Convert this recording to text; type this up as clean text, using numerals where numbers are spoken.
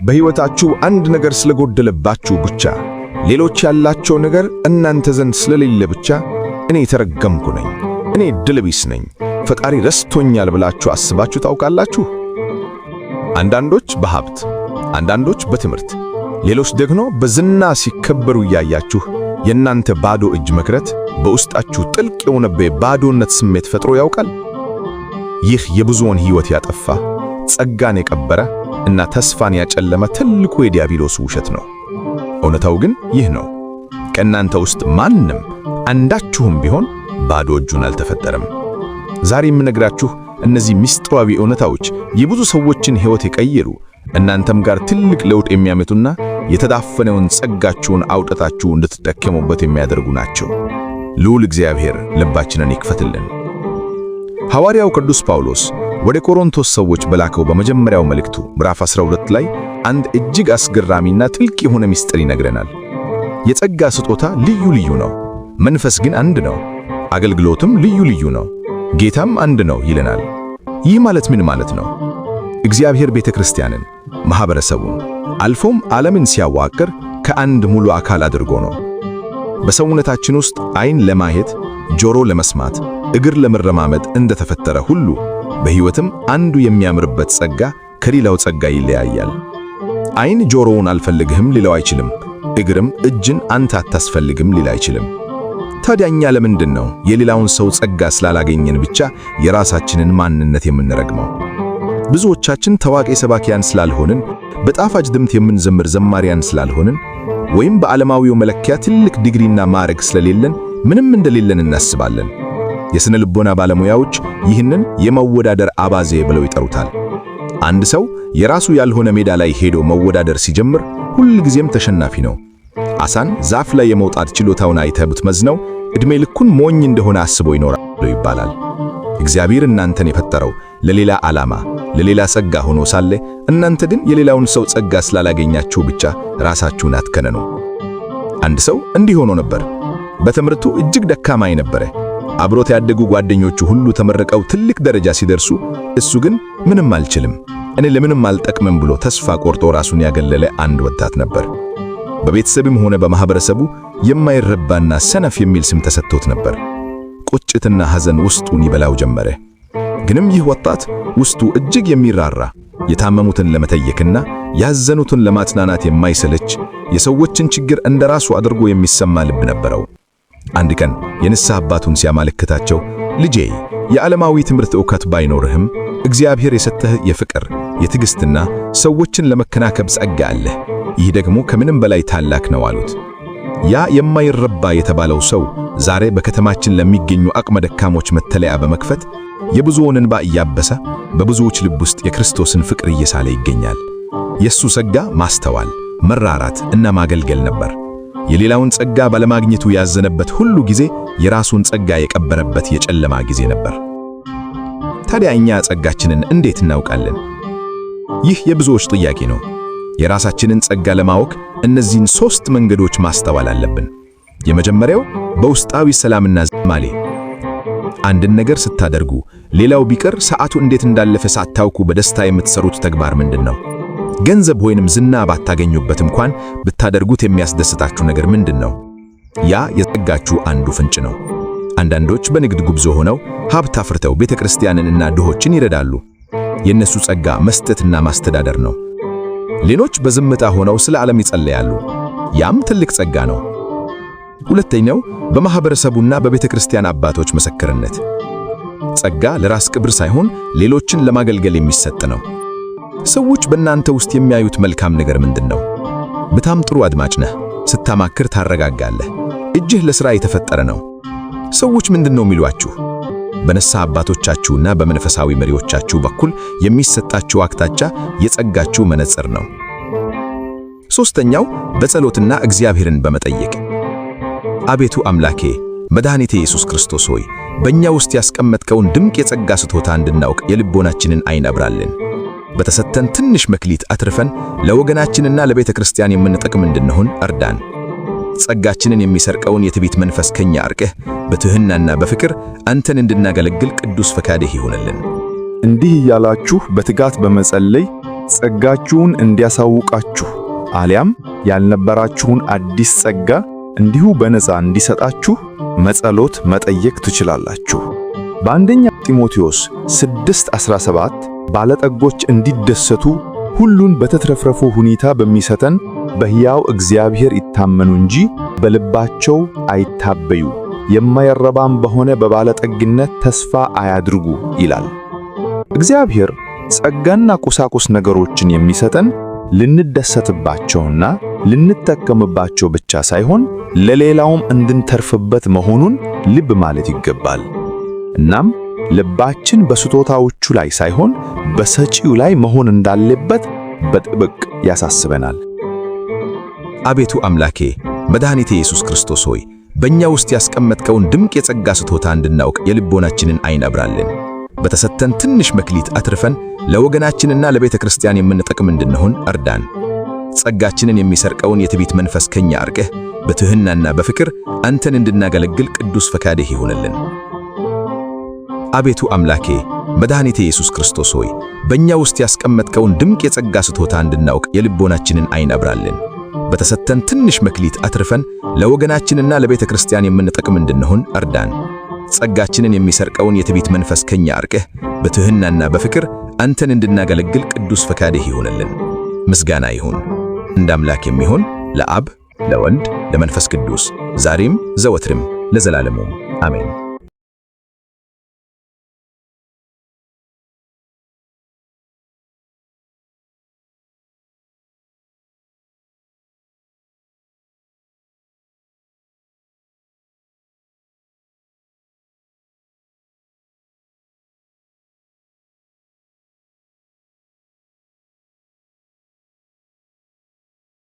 በሕይወታችሁ አንድ ነገር ስለጎደለባችሁ ብቻ፣ ሌሎች ያላቸው ነገር እናንተ ዘንድ ስለሌለ ብቻ እኔ የተረገምኩ ነኝ፣ እኔ ዕድለ ቢስ ነኝ፣ ፈጣሪ ረስቶኛል ብላችሁ አስባችሁ ታውቃላችሁ? አንዳንዶች በሀብት፣ አንዳንዶች በትምህርት፣ ሌሎች ደግሞ በዝና ሲከበሩ እያያችሁ የእናንተ ባዶ እጅ መክረት በውስጣችሁ ጥልቅ የሆነ ባዶነት ስሜት ፈጥሮ ያውቃል? ይህ የብዙውን ሕይወት ያጠፋ፣ ጸጋን የቀበረ እና ተስፋን ያጨለመ ትልቁ የዲያብሎስ ውሸት ነው። እውነታው ግን ይህ ነው። ከእናንተ ውስጥ ማንም አንዳችሁም ቢሆን ባዶ እጁን አልተፈጠረም። ዛሬ የምነግራችሁ እነዚህ ምስጢራዊ እውነታዎች የብዙ ሰዎችን ሕይወት የቀየሩ፣ እናንተም ጋር ትልቅ ለውጥ የሚያመጡና የተዳፈነውን ጸጋችሁን አውጥታችሁ እንድትጠቀሙበት የሚያደርጉ ናቸው። ልዑል እግዚአብሔር ልባችንን ይክፈትልን። ሐዋርያው ቅዱስ ጳውሎስ ወደ ቆሮንቶስ ሰዎች በላከው በመጀመሪያው መልእክቱ ምዕራፍ 12 ላይ አንድ እጅግ አስገራሚና ጥልቅ የሆነ ምስጢር ይነግረናል። የጸጋ ስጦታ ልዩ ልዩ ነው፣ መንፈስ ግን አንድ ነው፣ አገልግሎትም ልዩ ልዩ ነው፣ ጌታም አንድ ነው ይለናል። ይህ ማለት ምን ማለት ነው? እግዚአብሔር ቤተ ክርስቲያንን፣ ማህበረሰቡን አልፎም ዓለምን ሲያዋቅር ከአንድ ሙሉ አካል አድርጎ ነው። በሰውነታችን ውስጥ ዓይን ለማየት፣ ጆሮ ለመስማት፣ እግር ለመረማመድ እንደተፈጠረ ሁሉ በሕይወትም አንዱ የሚያምርበት ጸጋ ከሌላው ጸጋ ይለያያል። ዓይን ጆሮውን አልፈልግህም ሊለው አይችልም። እግርም እጅን አንተ አታስፈልግም ሊል አይችልም። ታዲያ እኛ ለምንድን ነው የሌላውን ሰው ጸጋ ስላላገኘን ብቻ የራሳችንን ማንነት የምንረግመው? ብዙዎቻችን ታዋቂ ሰባኪያን ስላልሆንን፣ በጣፋጭ ድምፅ የምንዘምር ዘማሪያን ስላልሆንን፣ ወይም በዓለማዊው መለኪያ ትልቅ ዲግሪና ማዕረግ ስለሌለን ምንም እንደሌለን እናስባለን። የሥነ ልቦና ባለሙያዎች ይህንን የመወዳደር አባዜ ብለው ይጠሩታል። አንድ ሰው የራሱ ያልሆነ ሜዳ ላይ ሄዶ መወዳደር ሲጀምር ሁልጊዜም ተሸናፊ ነው። አሳን ዛፍ ላይ የመውጣት ችሎታውን አይተህ ብትመዝነው ዕድሜ ልኩን ሞኝ እንደሆነ አስቦ ይኖራል ይባላል። እግዚአብሔር እናንተን የፈጠረው ለሌላ ዓላማ፣ ለሌላ ጸጋ ሆኖ ሳለ እናንተ ግን የሌላውን ሰው ጸጋ ስላላገኛችሁ ብቻ ራሳችሁን አትከነኑ። አንድ ሰው እንዲህ ሆኖ ነበር። በትምህርቱ እጅግ ደካማ ነበረ። አብሮት ያደጉ ጓደኞቹ ሁሉ ተመረቀው ትልቅ ደረጃ ሲደርሱ እሱ ግን ምንም አልችልም፣ እኔ ለምንም አልጠቅምም ብሎ ተስፋ ቆርጦ ራሱን ያገለለ አንድ ወጣት ነበር። በቤተሰብም ሆነ በማህበረሰቡ የማይረባና ሰነፍ የሚል ስም ተሰጥቶት ነበር። ቁጭትና ሐዘን ውስጡን ይበላው ጀመረ። ግንም ይህ ወጣት ውስጡ እጅግ የሚራራ፣ የታመሙትን ለመጠየቅና ያዘኑትን ለማጽናናት የማይሰለች፣ የሰዎችን ችግር እንደራሱ አድርጎ የሚሰማ ልብ ነበረው። አንድ ቀን የንስሐ አባቱን ሲያመለክታቸው ልጄ የዓለማዊ ትምህርት ዕውቀት ባይኖርህም እግዚአብሔር የሰጠህ የፍቅር፣ የትዕግስትና ሰዎችን ለመከናከብ ጸጋ አለህ። ይህ ደግሞ ከምንም በላይ ታላቅ ነው አሉት። ያ የማይረባ የተባለው ሰው ዛሬ በከተማችን ለሚገኙ አቅመ ደካሞች መተለያ በመክፈት የብዙውን እንባ እያበሰ በብዙዎች ልብ ውስጥ የክርስቶስን ፍቅር እየሳለ ይገኛል። የሱ ጸጋ ማስተዋል፣ መራራት እና ማገልገል ነበር። የሌላውን ጸጋ ባለማግኘቱ ያዘነበት ሁሉ ጊዜ የራሱን ጸጋ የቀበረበት የጨለማ ጊዜ ነበር። ታዲያ እኛ ጸጋችንን እንዴት እናውቃለን? ይህ የብዙዎች ጥያቄ ነው። የራሳችንን ጸጋ ለማወቅ እነዚህን 3 መንገዶች ማስተዋል አለብን። የመጀመሪያው በውስጣዊ ሰላምና ዝማሌ። አንድን ነገር ስታደርጉ ሌላው ቢቀር ሰዓቱ እንዴት እንዳለፈ ሳታውቁ በደስታ የምትሰሩት ተግባር ምንድነው? ገንዘብ ወይንም ዝና ባታገኙበት እንኳን ብታደርጉት የሚያስደስታችሁ ነገር ምንድነው? ያ የጸጋችሁ አንዱ ፍንጭ ነው። አንዳንዶች በንግድ ጉብዞ ሆነው ሀብት አፍርተው ቤተክርስቲያንንና ድሆችን ይረዳሉ። የነሱ ጸጋ መስጠትና ማስተዳደር ነው። ሌሎች በዝምታ ሆነው ስለ ዓለም ይጸልያሉ። ያም ትልቅ ጸጋ ነው። ሁለተኛው በማህበረሰቡና በቤተክርስቲያን አባቶች ምስክርነት። ጸጋ ለራስ ክብር ሳይሆን ሌሎችን ለማገልገል የሚሰጥ ነው። ሰዎች በእናንተ ውስጥ የሚያዩት መልካም ነገር ምንድነው? በጣም ጥሩ አድማጭ ነህ፣ ስታማክር ታረጋጋለህ፣ እጅህ ለሥራ የተፈጠረ ነው። ሰዎች ምንድነው የሚሏችሁ? በንስሐ አባቶቻችሁና በመንፈሳዊ መሪዎቻችሁ በኩል የሚሰጣችሁ አቅጣጫ የጸጋችሁ መነጽር ነው። ሶስተኛው በጸሎትና እግዚአብሔርን በመጠየቅ። አቤቱ አምላኬ መድኃኒቴ ኢየሱስ ክርስቶስ ሆይ በእኛ ውስጥ ያስቀመጥከውን ድንቅ የጸጋ ስጦታ እንድናውቅ የልቦናችንን ዓይን አብራልን። በተሰጠን ትንሽ መክሊት አትርፈን ለወገናችንና ለቤተ ክርስቲያን የምንጠቅም እንድንሆን እርዳን። ጸጋችንን የሚሰርቀውን የትዕቢት መንፈስ ከኛ አርቀህ በትህትናና በፍቅር አንተን እንድናገለግል ቅዱስ ፈቃድህ ይሁንልን። እንዲህ እያላችሁ በትጋት በመጸለይ ጸጋችሁን እንዲያሳውቃችሁ አሊያም ያልነበራችሁን አዲስ ጸጋ እንዲሁ በነፃ እንዲሰጣችሁ መጸሎት መጠየቅ ትችላላችሁ። በአንደኛ ጢሞቴዎስ 6:17 ባለጠጎች እንዲደሰቱ ሁሉን በተትረፍረፉ ሁኔታ በሚሰጠን በሕያው እግዚአብሔር ይታመኑ እንጂ በልባቸው አይታበዩ፣ የማይረባም በሆነ በባለጠግነት ተስፋ አያድርጉ ይላል። እግዚአብሔር ጸጋና ቁሳቁስ ነገሮችን የሚሰጠን ልንደሰትባቸውና ልንጠቀምባቸው ብቻ ሳይሆን ለሌላውም እንድንተርፍበት መሆኑን ልብ ማለት ይገባል። እናም ልባችን በስጦታዎቹ ላይ ሳይሆን በሰጪው ላይ መሆን እንዳለበት በጥብቅ ያሳስበናል። አቤቱ አምላኬ መድኃኒቴ ኢየሱስ ክርስቶስ ሆይ በእኛ ውስጥ ያስቀመጥከውን ድንቅ የጸጋ ስጦታ እንድናውቅ የልቦናችንን ዓይን አብራልን። በተሰጠን ትንሽ መክሊት አትርፈን ለወገናችንና ለቤተ ክርስቲያን የምንጠቅም እንድንሆን እርዳን። ጸጋችንን የሚሰርቀውን የትዕቢት መንፈስ ከኛ አርቀህ በትሕትናና በፍቅር አንተን እንድናገለግል ቅዱስ ፈቃድህ ይሁንልን። አቤቱ አምላኬ መድኃኒቴ ኢየሱስ ክርስቶስ ሆይ በእኛ ውስጥ ያስቀመጥከውን ድንቅ የጸጋ ስጦታ እንድናውቅ የልቦናችንን ዓይን አብራልን። በተሰጠን ትንሽ መክሊት አትርፈን ለወገናችንና ለቤተ ክርስቲያን የምንጠቅም እንድንሆን እርዳን። ጸጋችንን የሚሰርቀውን የትዕቢት መንፈስ ከኛ አርቀህ በትሕትናና በፍቅር አንተን እንድናገለግል ቅዱስ ፈቃድህ ይሁንልን። ምስጋና ይሁን እንደ አምላክ የሚሆን ለአብ ለወልድ ለመንፈስ ቅዱስ ዛሬም ዘወትርም ለዘላለሙ አሜን።